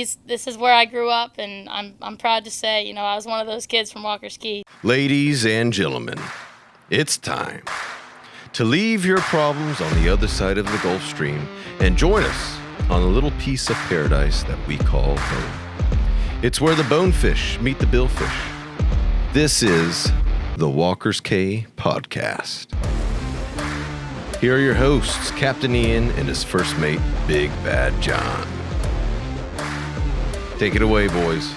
this is where I grew up, and I'm proud to say, I was one of those kids from Walker's Key. Ladies and gentlemen, it's time to leave your problems on the other side of the Gulf Stream and join us on a little piece of paradise that we call home. It's where the bonefish meet the billfish. This is the Walker's K Podcast. Here are your hosts, Captain Ian and his first mate, Big Bad John. Take it away, boys.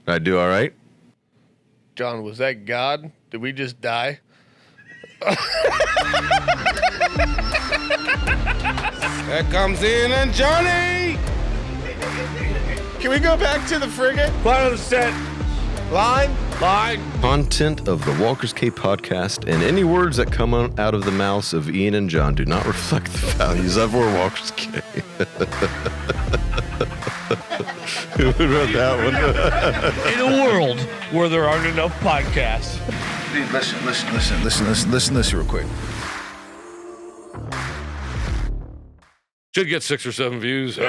I do all right? John, was that God? Did we just die? That comes in and Johnny! Can we go back to the frigate? Final set. Line. Content of the Walker's K Podcast and any words that come out of the mouths of Ian and John do not reflect the values of our Walker's K. Who wrote that one? In a world where there aren't enough podcasts. Dude, listen this real quick. Should get 6 or 7 views.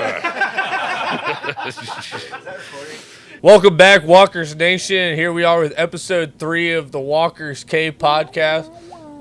Welcome back, Walker's Nation. Here we are with episode 3 of the Walker's K Podcast.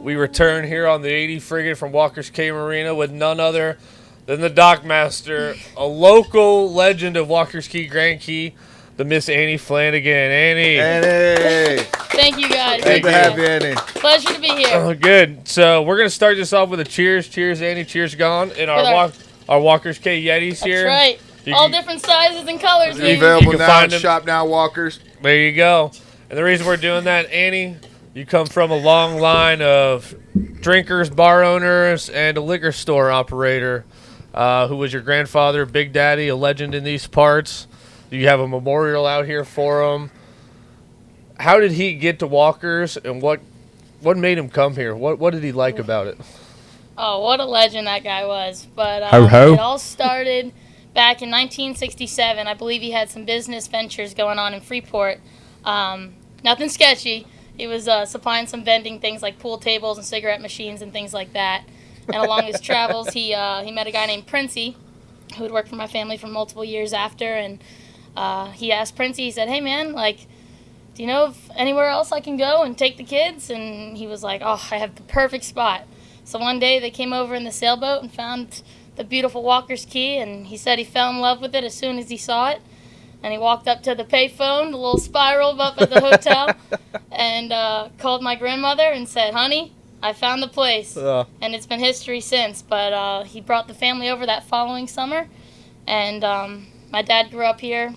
We return here on the 80 frigate from Walker's K Marina with none other than the Dockmaster, a local legend of Walker's Key, Grand Key, the Miss Annie Flanagan. Annie. Thank you, guys. Good to have you, Annie. Pleasure to be here. Oh, good. So we're going to start this off with a cheers. Cheers, Annie. Cheers, gone. And our Walker's K Yetis here. That's right. All different sizes and colors. Available can now. find them. Shop now, Walkers. There you go. And the reason we're doing that, Annie, you come from a long line of drinkers, bar owners, and a liquor store operator who was your grandfather, Big Daddy, a legend in these parts. You have a memorial out here for him. How did he get to Walker's, and what made him come here? What did he like about it? Oh, what a legend that guy was. But Ho. It all started back in 1967. I believe he had some business ventures going on in Freeport. Nothing sketchy. He was supplying some vending things like pool tables and cigarette machines and things like that. And along his travels, he met a guy named Princey, who had worked for my family for multiple years after. And he asked Princey, he said, "Hey, man, do you know of anywhere else I can go and take the kids?" And he was like, "Oh, I have the perfect spot." So one day they came over in the sailboat and found the beautiful Walker's Key, and he said he fell in love with it as soon as he saw it. And he walked up to the payphone, the little spiral up at the hotel, and called my grandmother and said, "Honey, I found the place." And it's been history since. But he brought the family over that following summer, and my dad grew up here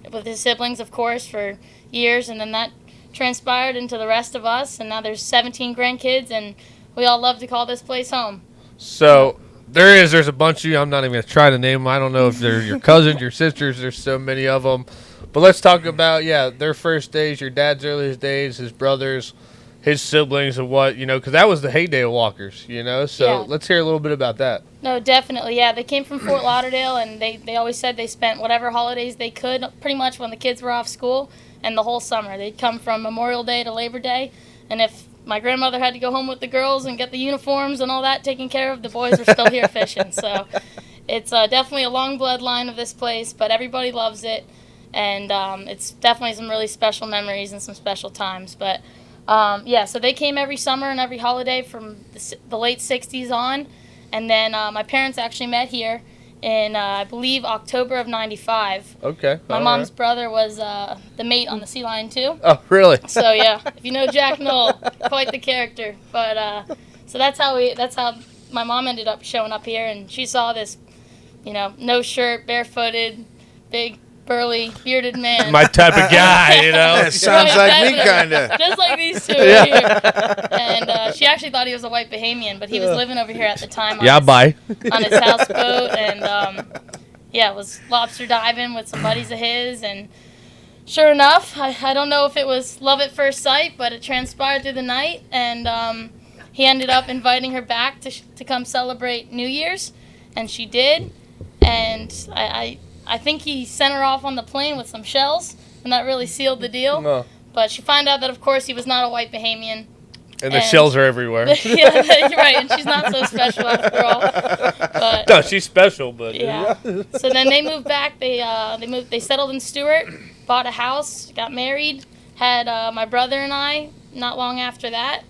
with his siblings, of course, for years, and then that transpired into the rest of us, and now there's 17 grandkids, and we all love to call this place home. So there's a bunch of you. I'm not even going to try to name them. I don't know if they're your cousins, your sisters. There's so many of them. But let's talk about, their first days, your dad's earliest days, his brothers, his siblings, and what, because that was the heyday of Walkers, So let's hear a little bit about that. No, definitely, yeah. They came from Fort Lauderdale, and they always said they spent whatever holidays they could, pretty much when the kids were off school, and the whole summer. They'd come from Memorial Day to Labor Day, and if my grandmother had to go home with the girls and get the uniforms and all that taken care of, the boys were still here fishing. So it's definitely a long bloodline of this place, but everybody loves it, and it's definitely some really special memories and some special times. But so they came every summer and every holiday from the late 60s on, and then my parents actually met here in, I believe, October of 95. Okay. My mom's brother was the mate on the Sea Lion too. Oh, really? So, yeah, if you know Jack Knoll, quite the character. But so that's how my mom ended up showing up here, and she saw this, no shirt, barefooted, big, burly, bearded man. My type of guy, That sounds like me, kind of. Just like these two right here. And she actually thought he was a white Bahamian, but he was living over here at the time on his houseboat, and was lobster diving with some buddies of his, and sure enough, I don't know if it was love at first sight, but it transpired through the night, and he ended up inviting her back to come celebrate New Year's, and she did, and I think he sent her off on the plane with some shells, and that really sealed the deal. No. But she found out that, of course, he was not a white Bahamian. And the shells are everywhere. Yeah, you're right. And she's not so special after all. But, no, she's special, but yeah. So then they moved back. They settled in Stuart, bought a house, got married, had my brother and I not long after that.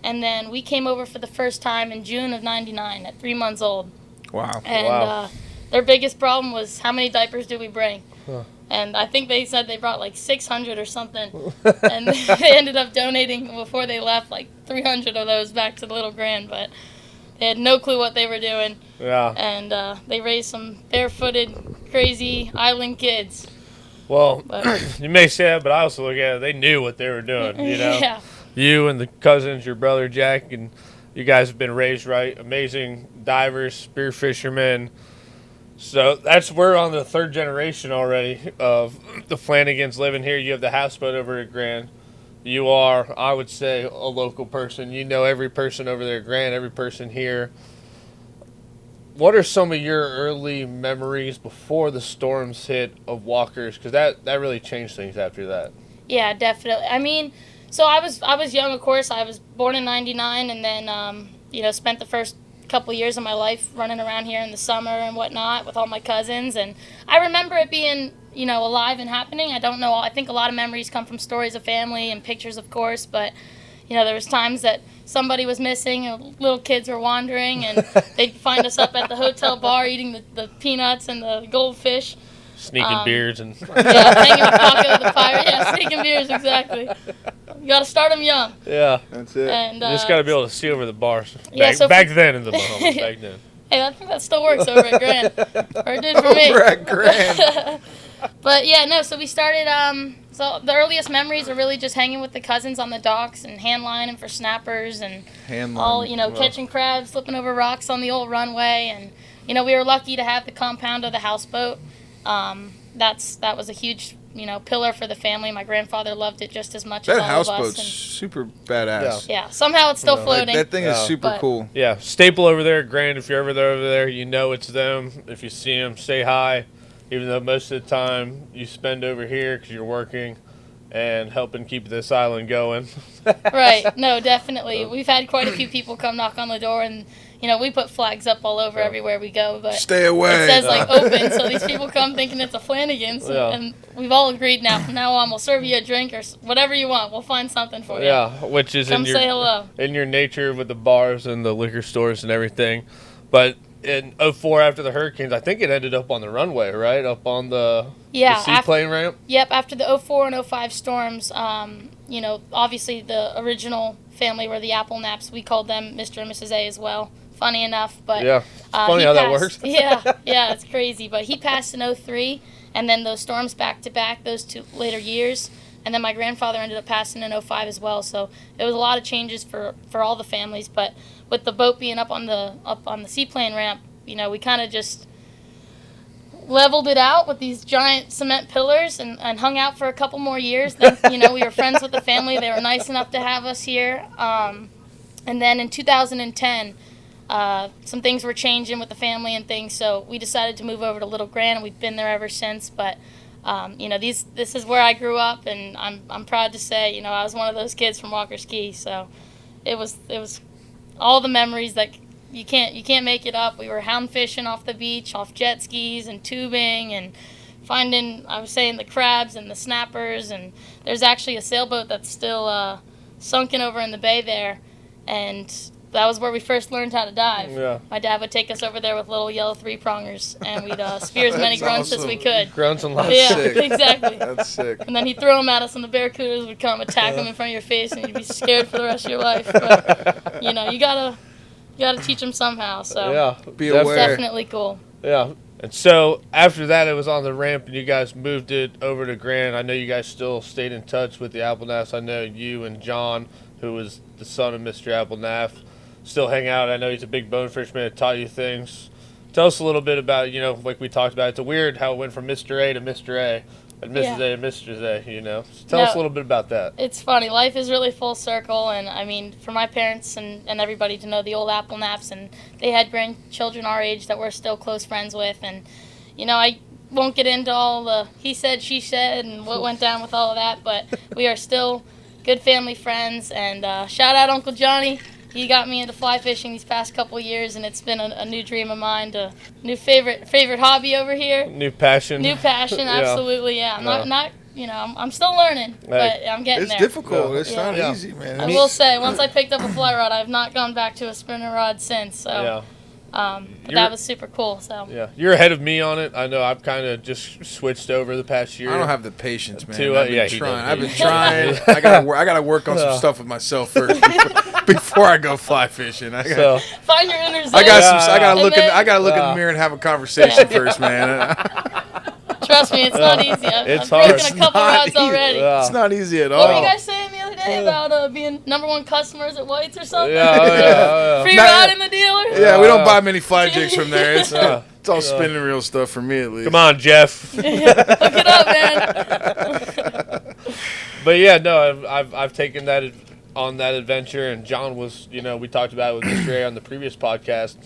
And then we came over for the first time in June of '99 at 3 months old. Wow. And their biggest problem was, how many diapers do we bring? Huh. And I think they said they brought like 600 or something. And they ended up donating, before they left, like 300 of those back to the little grand. But they had no clue what they were doing. Yeah. And they raised some barefooted, crazy island kids. Well, you may say that, but I also look at it, they knew what they were doing, you know? Yeah. You and the cousins, your brother Jack, and you guys have been raised right. Amazing divers, spear fishermen. So we're on the third generation already of the Flanagans living here. You have the houseboat over at Grand. You are, I would say, a local person. You know every person over there at Grand, every person here. What are some of your early memories before the storms hit of Walkers? Because that really changed things after that. Yeah, definitely. I mean, so I was young, of course. I was born in '99, and then spent the first couple years of my life running around here in the summer and whatnot with all my cousins. And I remember it being alive and happening. I don't know. I think a lot of memories come from stories of family and pictures, of course. But there was times that somebody was missing, and little kids were wandering, and they'd find us up at the hotel bar eating the peanuts and the goldfish. Sneaking beers and hanging in the pocket of the pirate. Yeah, sneaking beers, exactly. You got to start them young. Yeah, that's it. And you just got to be able to see over the bars. Back then in the Bahamas, back then. Hey, I think that still works over at Grand, or it did for me. Over at Grand. But yeah, no. So we started. So the earliest memories are really just hanging with the cousins on the docks and hand lining for snappers and catching crabs, flipping over rocks on the old runway, and we were lucky to have the compound of the houseboat. That was a huge pillar for the family. My grandfather loved it just as much as all of us. That houseboat's super badass. Yeah, somehow it's still floating. That thing is super cool. Yeah, staple over there at Grand. If you're ever over there, it's them. If you see them, say hi. Even though most of the time you spend over here because you're working and helping keep this island going. Right. No, definitely. We've had quite a few people come knock on the door, and we put flags up all over everywhere we go, but stay away. It says open, so these people come thinking it's a Flanagan's, and we've all agreed now. From now on, we'll serve you a drink or whatever you want. We'll find something for you. Yeah, which is come say hello. In your nature with the bars and the liquor stores and everything. But in '04, after the hurricanes, I think it ended up on the runway, right? Up on the seaplane ramp? Yep, after the '04 and '05 storms, obviously the original family were the Apple Naps. We called them Mr. and Mrs. A as well. Funny enough, but yeah, it's funny how that works. yeah, it's crazy. But he passed in '03, and then those storms back to back, those 2 later years, and then my grandfather ended up passing in '05 as well. So it was a lot of changes for all the families. But with the boat being up on the seaplane ramp, we kind of just leveled it out with these giant cement pillars and hung out for a couple more years. Then we were friends with the family. They were nice enough to have us here. And then in 2010. Some things were changing with the family and things, so we decided to move over to Little Grand, and we've been there ever since. But this is where I grew up, and I'm proud to say I was one of those kids from Walker's Key. So it was all the memories that you can't make it up. We were hound fishing off the beach, off jet skis and tubing, and finding the crabs and the snappers. And there's actually a sailboat that's still sunken over in the bay there, and that was where we first learned how to dive. Yeah. My dad would take us over there with little yellow 3-prongers, and we'd spear as many grunts as we could. Grunts and lots. Yeah, sick. Exactly. That's sick. And then he'd throw them at us, and the barracudas would come attack them in front of your face, and you'd be scared for the rest of your life. But you gotta teach them somehow. So yeah, be aware. It's definitely cool. Yeah. And so after that, it was on the ramp, and you guys moved it over to Grand. I know you guys still stayed in touch with the Apple Naps. I know you and John, who was the son of Mr. Apple Nap, still hang out. I know he's a big bonefish man. Taught you things. Tell us a little bit about, like we talked about. It's weird how it went from Mr. A to Mr. A and Mrs. A to Mrs. A, So tell us a little bit about that. It's funny. Life is really full circle, and I mean, for my parents and everybody to know the old Apple Naps, and they had grandchildren our age that we're still close friends with, and I won't get into all the he said, she said, and what went down with all of that, but we are still good family friends, and shout out Uncle Johnny. He got me into fly fishing these past couple years, and it's been a new dream of mine, a new favorite hobby over here. New passion. New passion, absolutely, yeah. I'm not I'm still learning, but I'm getting there. It's difficult. Yeah. It's not easy, man. I will say, once I picked up a fly rod, I've not gone back to a spinner rod since. So, but that was super cool. So yeah, you're ahead of me on it. I know I've kind of just switched over the past year. I don't have the patience, man. I've been trying. I gotta work on some stuff with myself first before I go fly fishing. Find your inner zen. I gotta look in the mirror and have a conversation first, man. Trust me, it's not easy. It's I've hard. broken a couple rods already. It's not easy at all. What were you guys saying the other day about being #1 customers at White's or something? Yeah. Free rod in the dealer? Yeah, we don't buy many fly jigs from there. It's all spinning reel stuff for me, at least. Come on, Jeff. Hook it up, man. But yeah, no, I've taken that on that adventure, and John was, we talked about it with Mr. A on the previous podcast.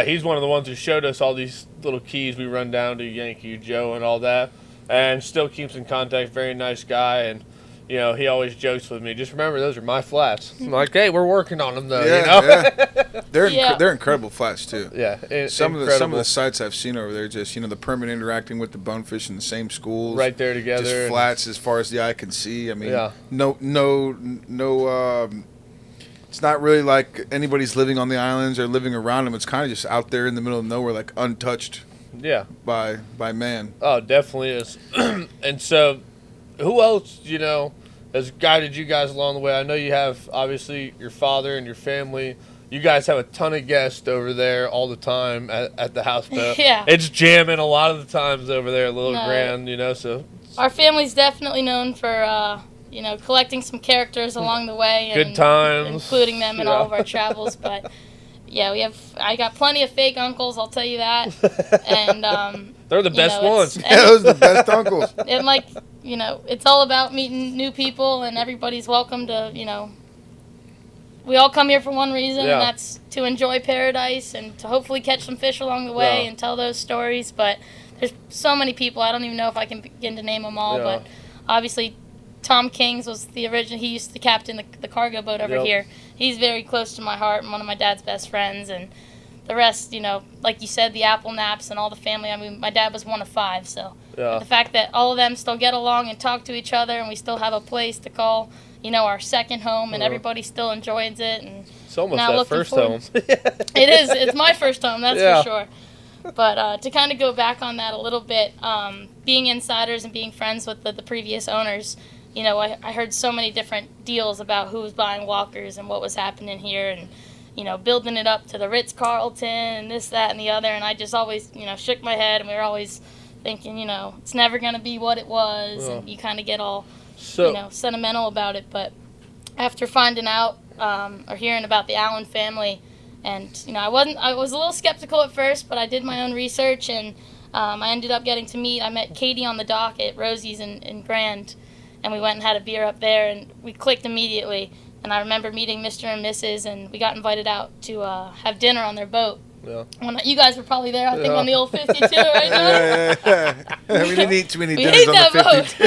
He's one of the ones who showed us all these little keys we run down to Yankee Joe and all that, and still keeps in contact. Very nice guy, and he always jokes with me. Just remember, those are my flats. I'm like, hey, we're working on them though. Yeah. They're incredible flats too. Yeah, some of the sites I've seen over there, just the permit interacting with the bonefish in the same schools, right there together, just flats as far as the eye can see. I mean, yeah. no. It's not really like anybody's living on the islands or living around them. It's kind of just out there in the middle of nowhere, like untouched. Yeah. By man. Oh, it definitely is. And so, who else has guided you guys along the way? I know you have obviously your father and your family. You guys have a ton of guests over there all the time at the houseboat. Yeah. It's jamming a lot of the times over there at Little Grand. So our family's dedefinitely known for. Collecting some characters along the way. Good times. Including them in all of our travels. But, yeah, I got plenty of fake uncles, I'll tell you that. And they're the best ones. Those are the best uncles. And, it's all about meeting new people, and everybody's welcome to, we all come here for one reason, and that's to enjoy paradise and to hopefully catch some fish along the way and tell those stories. But there's so many people, I don't even know if I can begin to name them all, but obviously Tom Kings was the original. He used to captain the cargo boat over here. He's very close to my heart and one of my dad's best friends. And the rest, like you said, the Apple Naps and all the family. I mean, my dad was one of 5, so the fact that all of them still get along and talk to each other, and we still have a place to call, our second home, and everybody still enjoys it. And it's almost now that first home. It is. It's my first home, that's for sure. But to kind of go back on that a little bit, being insiders and being friends with the previous owners, I heard so many different deals about who was buying walkers and what was happening here, and building it up to the Ritz-Carlton and this, that, and the other. And I just always, shook my head, and we were always thinking, it's never going to be what it was. And you kind of get all, sentimental about it. But after finding out or hearing about the Allen family, and, I was a little skeptical at first, but I did my own research, and I ended up getting to I met Katie on the dock at Rosie's in Grand. And we went and had a beer up there, and we clicked immediately. And I remember meeting Mr. and Mrs., and we got invited out to have dinner on their boat. Yeah. You guys were probably there, I think, on the old 52, right? Yeah. We didn't eat too many we dinners on the 52.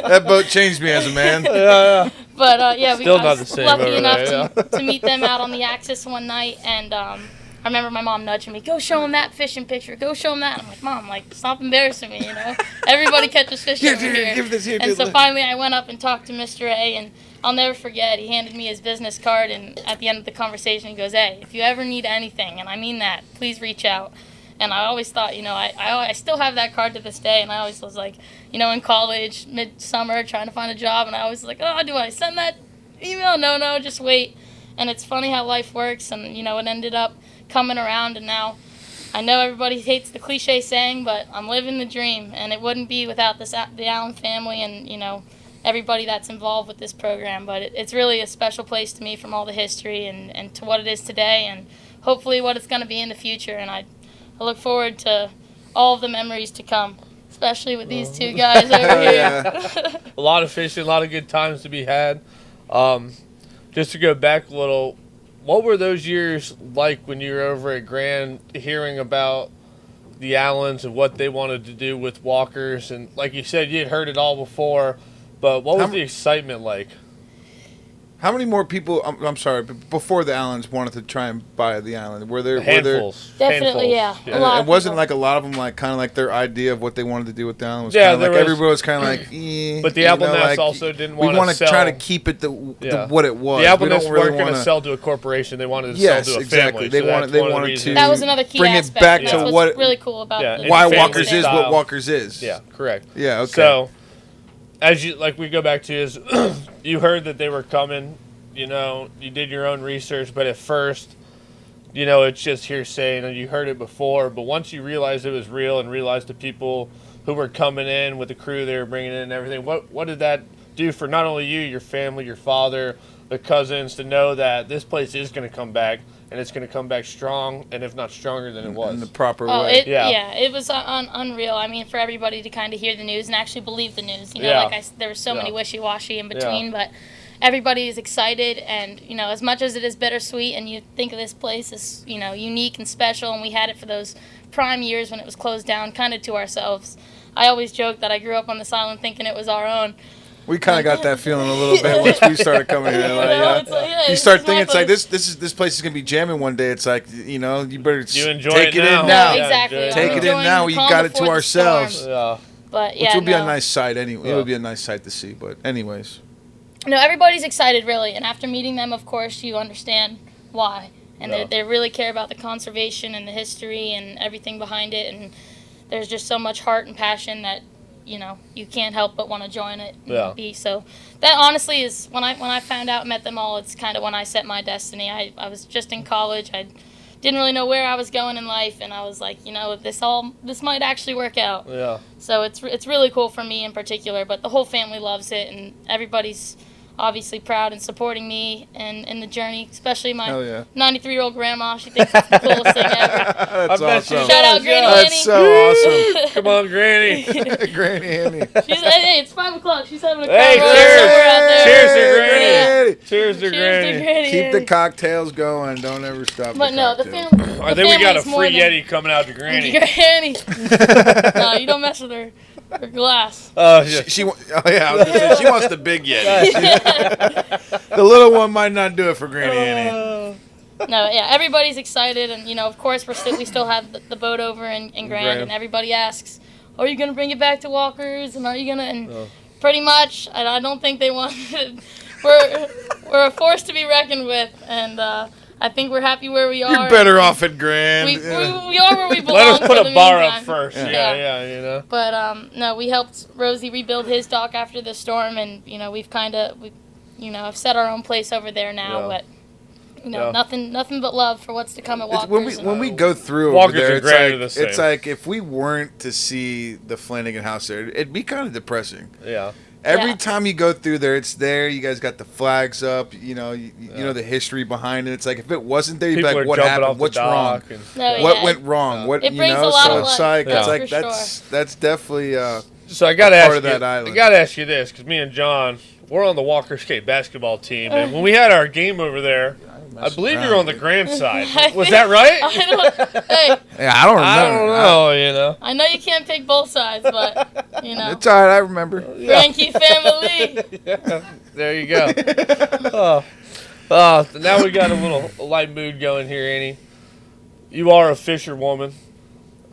That boat changed me as a man. Yeah. But, we Still got not the same lucky enough there, to meet them out on the Axis one night, and I remember my mom nudging me, go show him that fishing picture, go show him that. I'm like, Mom, stop embarrassing me, Everybody catches fish over here. Give this here. And so finally I went up and talked to Mr. A, and I'll never forget, he handed me his business card, and at the end of the conversation he goes, hey, if you ever need anything, and I mean that, please reach out. And I always thought, I still have that card to this day, and I always was like, in college, midsummer, trying to find a job, and I always was like, oh, do I send that email? No, just wait. And it's funny how life works, and, it ended up coming around, and now I know everybody hates the cliche saying, but I'm living the dream, and it wouldn't be without the Allen family and everybody that's involved with this program. But it's really a special place to me from all the history and to what it is today, and hopefully what it's going to be in the future. And I look forward to all of the memories to come, especially with these two guys over here. A lot of fishing, a lot of good times to be had. Just to go back a little, what were those years like when you were over at Grand, hearing about the Allens and what they wanted to do with walkers? And like you said, you had heard it all before, But what was How- the excitement like? How many more people? I'm sorry, but before the Allens wanted to try and buy the island, were there? Handfuls. Definitely, Handfuls. yeah. A lot It of wasn't people. like a lot of them, like kind of like their idea of what they wanted to do with the island was Yeah, kind of there like was- everybody was kind of like, But the you Apple know, Nest like, also didn't we want want to to sell. try to keep it the what it was. The Apple We don't Nest really weren't going to wanna- sell to a corporation. They wanted to Yes, sell to a exactly. family. They so wanted- that's they one of the wanted reasons. That was another key bring it aspect. back That's to what's what- really cool about Yeah, this. and why family Walker's is style. what Walker's is. Yeah, correct. Yeah. Okay. So, as you like, we go back to is you heard that they were coming. You know, you did your own research, but at first, you know, it's just hearsay, and you heard it before. But once you realized it was real and realized the people who were coming in with the crew they were bringing in and everything, what did that do for not only you, your family, your father, the cousins, to know that this place is going to come back and it's going to come back strong, and if not stronger than it was? in the proper Oh, way. it was unreal. I mean, for everybody to kind of hear the news and actually believe the news. You know, Yeah. there were so many Yeah. wishy-washy in between, but everybody is excited. And, you know, as much as it is bittersweet and you think of this place as, you know, unique and special, and we had it for those prime years when it was closed down, kind of to ourselves. I always joke that I grew up on this island thinking it was our own. We kind of got that feeling a little bit once we started coming here. Like, know, it's like, yeah, you this start is thinking my it's like place. this place is gonna be jamming one day. It's like, you know, you better You enjoy take it it now. in now. No, Yeah, exactly. enjoy it Take now. it in Enjoying now. the We calm got it to before the ourselves. storm. Yeah. But yeah, Which will be a no. nice sight anyway. It Yeah. would be a nice sight to see. But anyways, No, everybody's excited, really. And after meeting them, of course, you understand why. And Yeah. they really care about the conservation and the history and everything behind it. And there's just so much heart and passion that, you know, you can't help but want to join it and Yeah. be. So that honestly is, when I found out, met them all, it's kind of when I set my destiny. I was just in college. I didn't really know where I was going in life. And I was like, you know, this might actually work out. Yeah. So it's really cool for me in particular, but the whole family loves it, and everybody's obviously proud and supporting me and in the journey, especially my hell yeah, 93-year-old grandma. She thinks it's the coolest thing ever. that's I bet she awesome. Shout out does, Granny yeah. Annie. That's so awesome, Come on, Granny. Granny Annie. Hey, it's 5 o'clock. She's having a Hey, carnival cheers. somewhere out there. Cheers to Hey, Granny. Cheers to Cheers to Granny. Granny. Keep the cocktails going. Don't ever stop. But no, the cocktails. family. I think we got a free Yeti coming out to Granny. Granny. No, you don't mess with her glass. Oh, yeah. Oh yeah, I was gonna say, she wants the big Yeti. The little one might not do it for Granny Annie. No, yeah, everybody's excited, and you know, of course, we still have the boat over in Grand, Grand. and everybody asks, "Are you gonna bring it back to Walker's?" And are you gonna? And pretty much, I don't think they want. We're a force to be reckoned with, and I think we're happy where we are. You're better off at Grand. We are where we belong. Let us put for a the bar meantime. up first. Yeah. Yeah, you know. But no, we helped Rosie rebuild his dock after the storm, and you know, we've have set our own place over there now, Yeah. but. You know, Yeah. nothing but love for what's to come at It's- Walker's. when we go through over Walker's there, and Grand are the same. it's like if we weren't to see the Flanagan house there, it'd be kind of depressing. Yeah. Every Yeah. time you go through there, it's there. You guys got the flags up. You know, you Yeah. know the history behind it. It's like if it wasn't there, you'd be People like, are "What jumping happened? off the What's wrong? dock and- No, What yeah, went wrong? What it you brings know?" a lot So of it's life, like that's for that's definitely. So I gotta a ask part you, of that island. I gotta ask you this, because me and John, we're on the Walker Skate basketball team, and when we had our game over there, I believe you were on the Grand side. Was that right? Hey, Yeah, I don't remember. I don't know, you know. I know you can't pick both sides, but you know, It's all right. I remember. Frankie family. Yeah, there you go. Now we got a little light mood going here, Annie. You are a fisherwoman,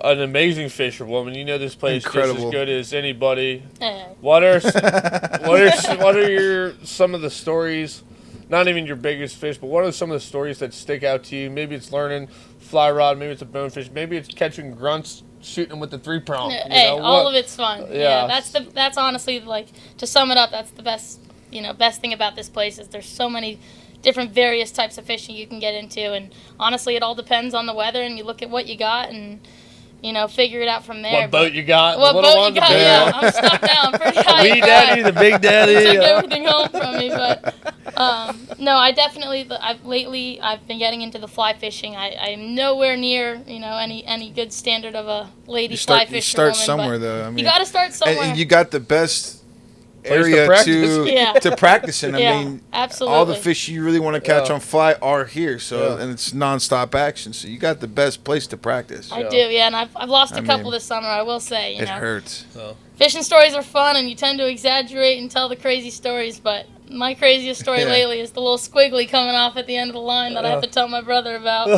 an amazing fisherwoman. You know this place just Incredible. as good as anybody. Eh, What are some of the stories? Not even your biggest fish, but what are some of the stories that stick out to you? Maybe it's learning fly rod, maybe it's a bonefish, maybe it's catching grunts, shooting them with the 3-prong. hey, all of it's fun. Yeah. Yeah, that's honestly, like, to sum it up, that's the best thing about this place is there's so many different various types of fishing you can get into, and honestly, it all depends on the weather, and you look at what you got and figure it out from there. What boat you got? What the little boat one, you got? the big Yeah, one? I'm stuck down pretty high. Wee daddy, the big daddy. Took yeah. everything home from me, but no, I definitely. I've been getting into the fly fishing. I am nowhere near any good standard of a lady fly You fisherwoman. start somewhere but though. I mean, you got to start somewhere. and you got the best area practice. Yeah. to practice in. I Yeah, mean, absolutely. all the fish you really want to catch Yeah. on fly are here. So Yeah. and it's nonstop action. So you got the best place to practice. I do, yeah, and I've lost a I couple mean, this summer. I will say, you It know, hurts. fishing stories are fun, and you tend to exaggerate and tell the crazy stories. But my craziest story Yeah. lately is the little squiggly coming off at the end of the line that I have to tell my brother about.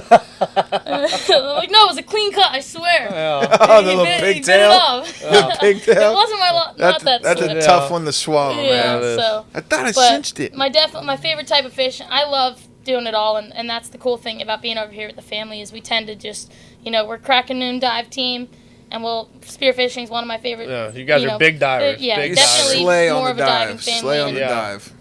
I'm like, no, it was a clean cut, I swear. Yeah. Oh, the He little bit- he bit it pigtail. off. The pigtail. It wasn't not that That's slick. a tough one to swallow, Yeah, man. it is. so. I thought I But cinched it. my favorite type of fish, I love doing it all, and that's the cool thing about being over here with the family is we tend to just, you know, we're crack and noon dive team, and spearfishing is one of my favorite. Yeah, you guys you are know, big divers. yeah, big definitely Slay more on of the a diving dive. family. Slay on the Yeah. dive.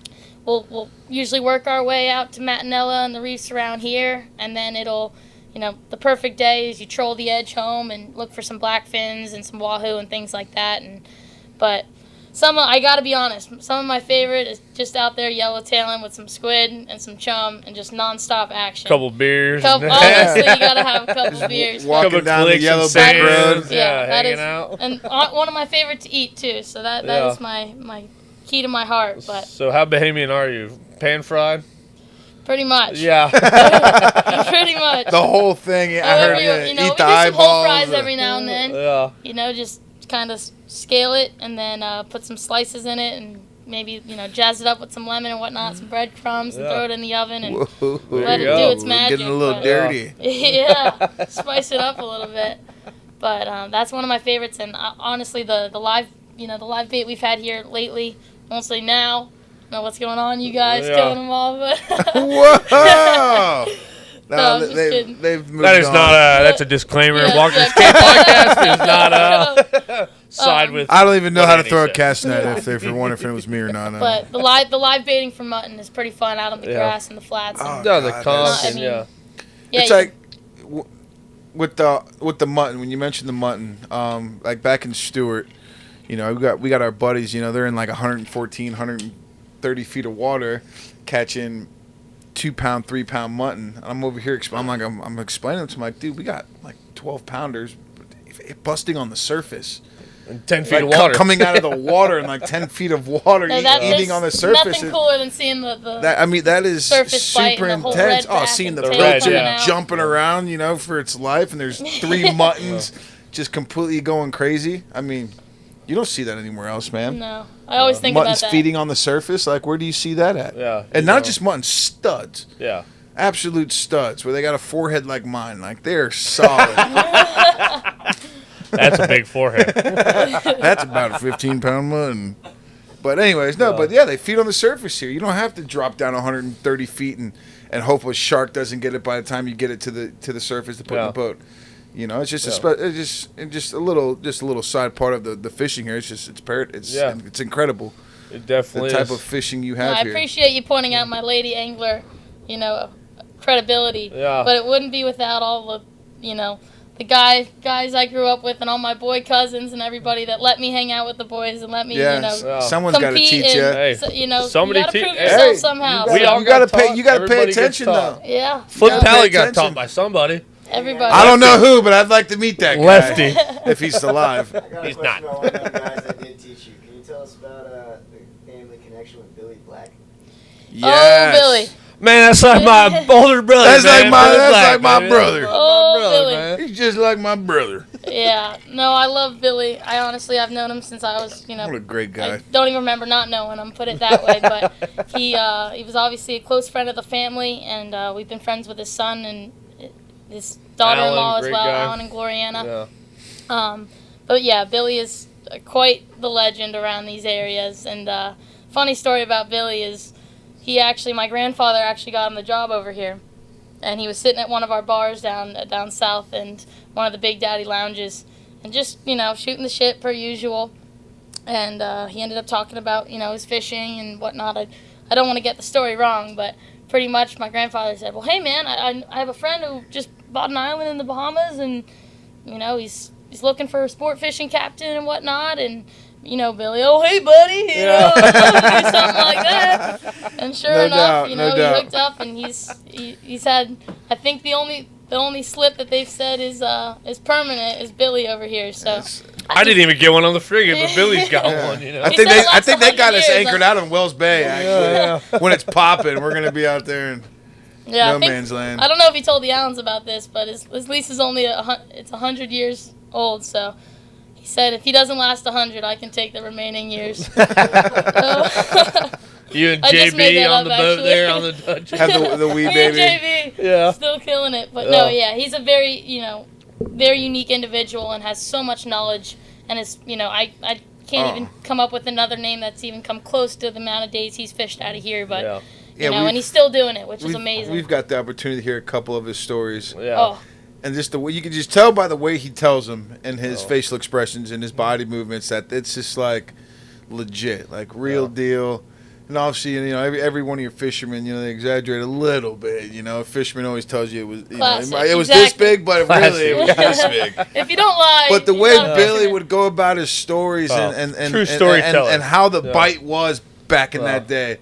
We'll usually work our way out to Matinella and the reefs around here, and then it'll, you know, the perfect day is you troll the edge home and look for some blackfins and some wahoo and things like that. But I gotta be honest, some of my favorite is just out there yellowtailing with some squid and some chum and just nonstop action. Couple beers. Honestly, you gotta have a couple beers. Walking Couple down the clicks yellow and brick sands. road. Yeah, that hanging is, out. and one of my favorite to eat too. So that Yeah. is my key to my heart. But So how Bahamian are you? Pan fried? pretty much, Yeah. pretty much. The whole thing. I However, heard you know, eat we the do some whole eyeballs. fries every now and then. Yeah. You know, just kind of scale it and then put some slices in it and maybe, you know, jazz it up with some lemon and whatnot, some breadcrumbs, and Yeah. throw it in the oven and Whoa, let it you do go. its magic. Getting a little but- dirty. Yeah, spice it up a little bit. But that's one of my favorites, and honestly, the live bait we've had here lately, mostly now. I don't know what's going on, you guys, Yeah. killing them all, but Whoa! No, I'm just kidding. They've moved That is on. not that's a disclaimer. Yeah, Walker's yeah. Camp Podcast is not side with. I don't even know what how to Andy throw a said. cast net if they're wondering if it was me or not. but the live baiting for mutton is pretty fun out on the Yeah. grass and the flats. Oh, And, No, the God, conch I and mean- yeah. yeah, It's you- like with the mutton. When you mentioned the mutton, like back in Stuart, you know, we got our buddies. You know, they're in like 114, 130 feet of water, catching 2-pound, 3-pound mutton. And I'm over here. I'm explaining to them. Like, dude, we got like 12 pounders busting on the surface. And 10 feet Like of water. coming out of the water in like 10 feet of water, no, eating there's on the surface. nothing cooler than seeing the That is surface bite super and the whole intense. red Oh, back seeing the and tail pilchard coming out. jumping around, you know, for its life, and there's 3 muttons just completely going crazy. I mean, you don't see that anywhere else, man. No, I always think Muttons about that. feeding on the surface, like where do you see that at? Yeah, and you not know. just muttons, studs, Yeah. absolute studs, where they got a forehead like mine, like they're solid. That's a big forehead. That's about a 15-pound mutton. But anyways, no, Yeah. but yeah, they feed on the surface here. You don't have to drop down 130 feet and hope a shark doesn't get it by the time you get it to the surface to put in Yeah. the boat. You know, it's just Yeah. it's just a little side part of the fishing here. It's incredible It the definitely type is. of fishing you No, have I here. appreciate you pointing out my lady angler, you know, credibility. Yeah. But it wouldn't be without all the, you know, the guys I grew up with and all my boy cousins and everybody that let me hang out with the boys and let me, Yeah, you know, Yeah. someo's got to compete teach you. and, Hey, so, you know, somebody you gotta te- prove hey, yourself somehow. we so- all you gotta got pay. taught. You gotta pay Everybody gets attention taught. though. yeah. Flip no, Tally got attention. taught by somebody. everybody. I don't know who, but I'd like to meet that guy Lefty. if he's alive. I got a He's question not. about one of the guys that did teach you. Can you tell us about the family connection with Billy Black? Oh, Billy. Man, that's like my older brother. That's man. like my- Billy that's Black, like my man. brother. That's Oh, my brother, Billy. man. He's just like my brother. Yeah. No, I love Billy. I've known him since I was, you know. What a great guy. I don't even remember not knowing him, put it that way. But he was obviously a close friend of the family, and we've been friends with his son and his daughter-in-law Alan, as great well, guy. Alan and Gloriana. Yeah. But yeah, Billy is quite the legend around these areas. And funny story about Billy is my grandfather actually got him the job over here. And he was sitting at one of our bars down south and one of the Big Daddy lounges and just, you know, shooting the shit per usual. And he ended up talking about, you know, his fishing and whatnot. I don't want to get the story wrong, but pretty much my grandfather said, well, hey, man, I have a friend who just bought an island in the Bahamas and, you know, he's looking for a sport fishing captain and whatnot. And, you know, Billy, oh, hey, buddy, you know, I'd love to do something like that. And sure No enough, doubt, you no know, doubt. he hooked up and he's had, I think the only slip that they've said is permanent is Billy over here. So I didn't even get one on the frigate, but Billy's got one. You know. I He think said they, it I lasts think they 100 got us years. anchored out in Wells Bay. Actually, when it's popping, we're gonna be out there in Yeah, no I think, man's land. I don't know if he told the Allens about this, but his lease is only it's 100 years old. So he said if he doesn't last 100, I can take the remaining years. You and I just made JB that on up, the boat actually. there on the Dutch. Have the wee Me and baby. JB, Yeah. still killing it. But Yeah. no, yeah, he's a very very unique individual and has so much knowledge. And is I can't even come up with another name that's even come close to the amount of days he's fished out of here. But Yeah. you know, and he's still doing it, which is amazing. We've got the opportunity to hear a couple of his stories. Yeah. Oh, And just the way you can just tell by the way he tells them and his facial expressions and his body movements that it's just like legit, like real deal. And obviously, every one of your fishermen, they exaggerate a little bit. A fisherman always tells you it was, Classic, it was this exactly. big, but really it was this big. if you don't lie. But the you're way not a Billy fisherman. would go about his stories Oh, and true storytelling. and how the bite was back in that day,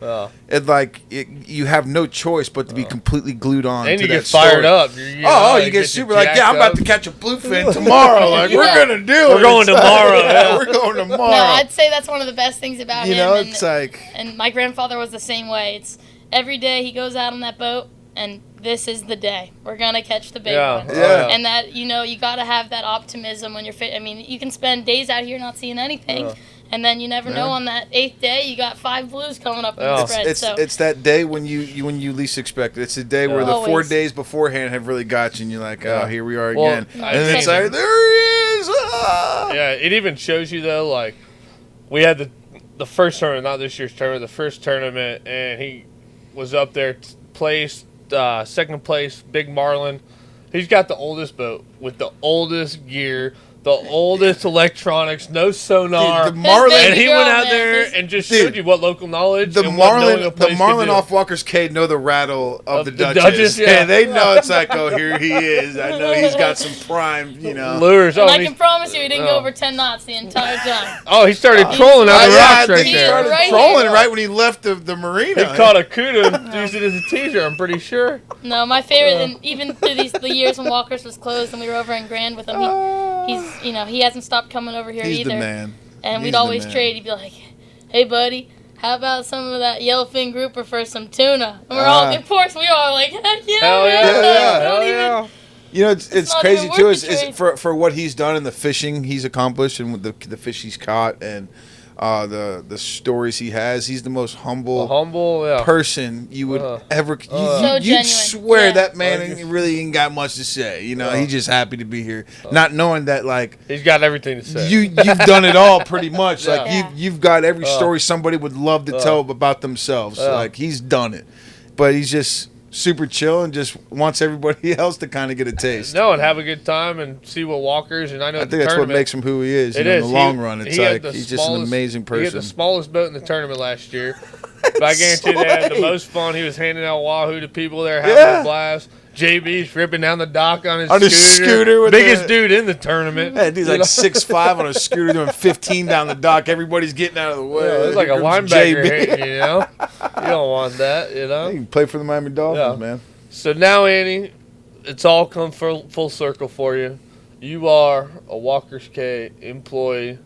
you have no choice but to be completely glued on. And to you that get fired story. up. You get super like, yeah, I'm about to catch a bluefin tomorrow. Like, we're gonna do it. We're going It's like, tomorrow, yeah, yeah. we're going tomorrow. No, I'd say that's one of the best things about him. And, it's like, and my grandfather was the same way. It's every day he goes out on that boat, and this is the day we're gonna catch the big one. Yeah. And that you got to have that optimism when you're I mean, you can spend days out here not seeing anything, and then you never know. On that 8th day, you got 5 blues coming up in the spread. it's that day when you least expect it. It's the day where the 4 Always. days beforehand have really got you, and you're like, oh, here we are Well, again. I And think- it's like, there he is. Ah! Yeah, it even shows you though, like we had the first tournament, not this year's tournament, the first tournament, and he was up there, placed second place, Big Marlin. He's got the oldest boat with the oldest gear, the oldest electronics, no sonar. Dude, the Marlin, and he Girl, went out man, there this- and just Dude, showed you what local knowledge the and what knowing a Marlin, place the could Marlin do. off Walker's Cade know the rattle of the the Duchess. Duchess, yeah. They know it's like, oh, here he is. I know he's got some prime, Lures. And Oh, I he- can promise you, he didn't go Oh. over 10 knots the entire time. oh, he started trolling out the Yeah, I rocks right think he there. started Right trolling here. right when he left the marina. He caught a cuda and used it as a teaser, I'm pretty sure. No, my favorite, and even through the years when Walker's was closed and we were over in Grand with him, he's he hasn't stopped coming over here He's either. the man. And He's we'd the always man. trade. He'd be like, "Hey, buddy, how about some of that yellowfin grouper for some tuna?" And we're all, of course, we are like, "Heck yeah, Hell yeah, man." yeah, Don't hell even- yeah. It's not crazy even too. worth Is, the is trade. for what he's done and the fishing he's accomplished and with the fish he's caught and the stories he has. He's the most humble Yeah. person you would ever. So You'd genuine. swear Yeah. that man really ain't got much to say. He's just happy to be here, not knowing that like He's got everything to say. you've done it all pretty much. Like Yeah. you've got every story somebody would love to tell about themselves. Like he's done it, but he's just super chill and just wants everybody else to kind of get a taste. No, and have a good time and see what Walkers. And I know I think that's what makes him who he is. It In is. the long run, it's he had like the he's just an amazing He had person. the smallest boat in the tournament last year. But I guarantee they had the most fun. He was handing out Wahoo to people there, having Yeah. a blast. JB's ripping down the dock on his scooter with biggest the- dude in the tournament. Man, he's like 6'5" on a scooter doing 15 down the dock. Everybody's getting out of the way. Yeah, it's like a Here comes linebacker JB. hitting, you know? You don't want that, you know? He can play for the Miami Dolphins, Yeah. man. So now, Annie, it's all come full circle for you. You are a Walker's Cay employee.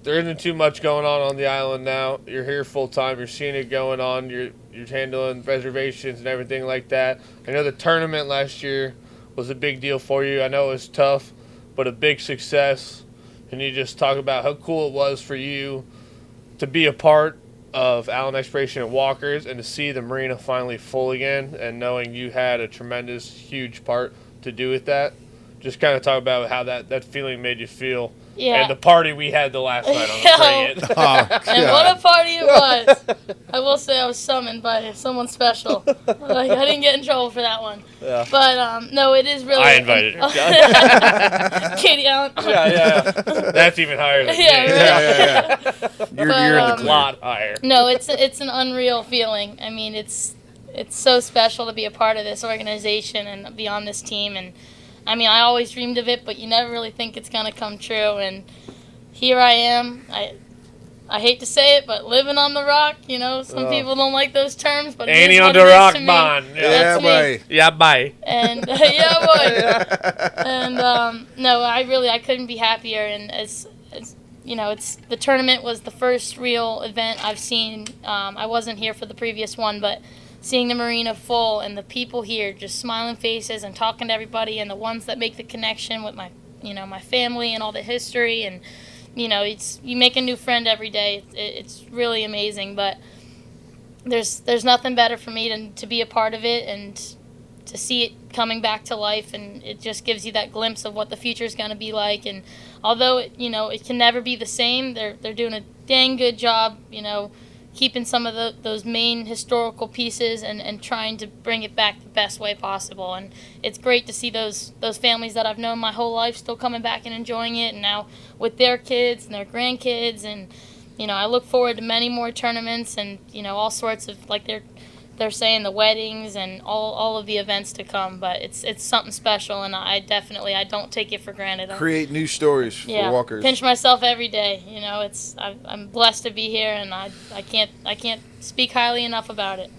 There isn't too much going on the island now. You're here full time. You're seeing it going on. You're handling reservations and everything like that. I know the tournament last year was a big deal for you. I know it was tough, but a big success. Can you just talk about how cool it was for you to be a part of Allen Exploration at Walker's and to see the marina finally full again and knowing you had a tremendous, huge part to do with that? Just kind of talk about how that feeling made you feel. Yeah. And the party we had the last night on the frigate. Oh, And what a party it was. I will say I was summoned by someone special. Like, I didn't get in trouble for that one. Yeah. But, no, it is really... I invited her. Katie Allen. Yeah. That's even higher than Yeah, me. right. You're But, in the A clear. lot higher. No, it's an unreal feeling. I mean, it's so special to be a part of this organization and be on this team. And I mean, I always dreamed of it, but you never really think it's gonna come true. And here I am. I hate to say it, but living on the rock, you know, some people don't like those terms, but Annie it is on what the it is rock to me. bond. That's me. boy. Yeah, bye. And yeah, boy. And no, I couldn't be happier. And as you know, the tournament was the first real event I've seen. I wasn't here for the previous one, but seeing the marina full and the people here just smiling faces and talking to everybody, and the ones that make the connection with my family and all the history, and you make a new friend every day. It's really amazing. But there's nothing better for me to be a part of it and to see it coming back to life, and it just gives you that glimpse of what the future is going to be like. And although it can never be the same, they're doing a dang good job, keeping some of those main historical pieces and trying to bring it back the best way possible. And it's great to see those families that I've known my whole life still coming back and enjoying it, and now with their kids and their grandkids. And I look forward to many more tournaments and all sorts of, like they're saying, the weddings and all of the events to come. But it's something special, and I don't take it for granted. Create new stories for walkers. Pinch myself every day. I'm blessed to be here, and I can't speak highly enough about it.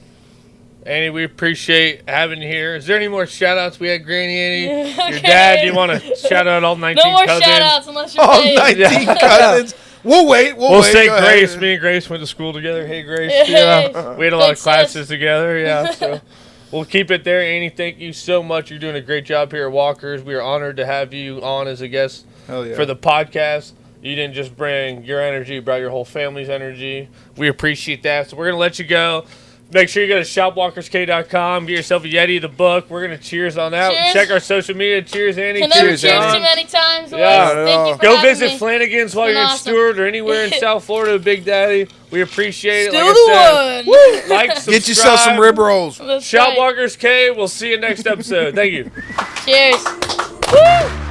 Annie, we appreciate having you here. Is there any more shout-outs? We had Granny Annie, Okay. your dad. You want to shout out all 19 No more cousins? shout-outs unless you're All paid. 19 cousins. We'll wait. We'll say Go Grace. ahead. Me and Grace went to school together. Hey, Grace. Hey. Yeah. We had a lot Big of sis. classes together. Yeah. So we'll keep it there. Annie, thank you so much. You're doing a great job here at Walkers. We are honored to have you on as a guest Hell yeah. for the podcast. You didn't just bring your energy, you brought your whole family's energy. We appreciate that. So we're going to let you go. Make sure you go to shopwalkersk.com. Get yourself a Yeti, the book. We're going to cheers on that. Cheers. Check our social media. Cheers, Annie. Can never Cheers, cheers John. too many times. Yeah. Boys. Thank you for Go having visit me. Flanagan's while It's you're been in awesome. Stuart or anywhere in South Florida with Big Daddy. We appreciate it. Still Like I the said, one. like, subscribe. Get yourself some rib rolls. That's Shop right. Walkers K. We'll see you next episode. Thank you. Cheers. Woo!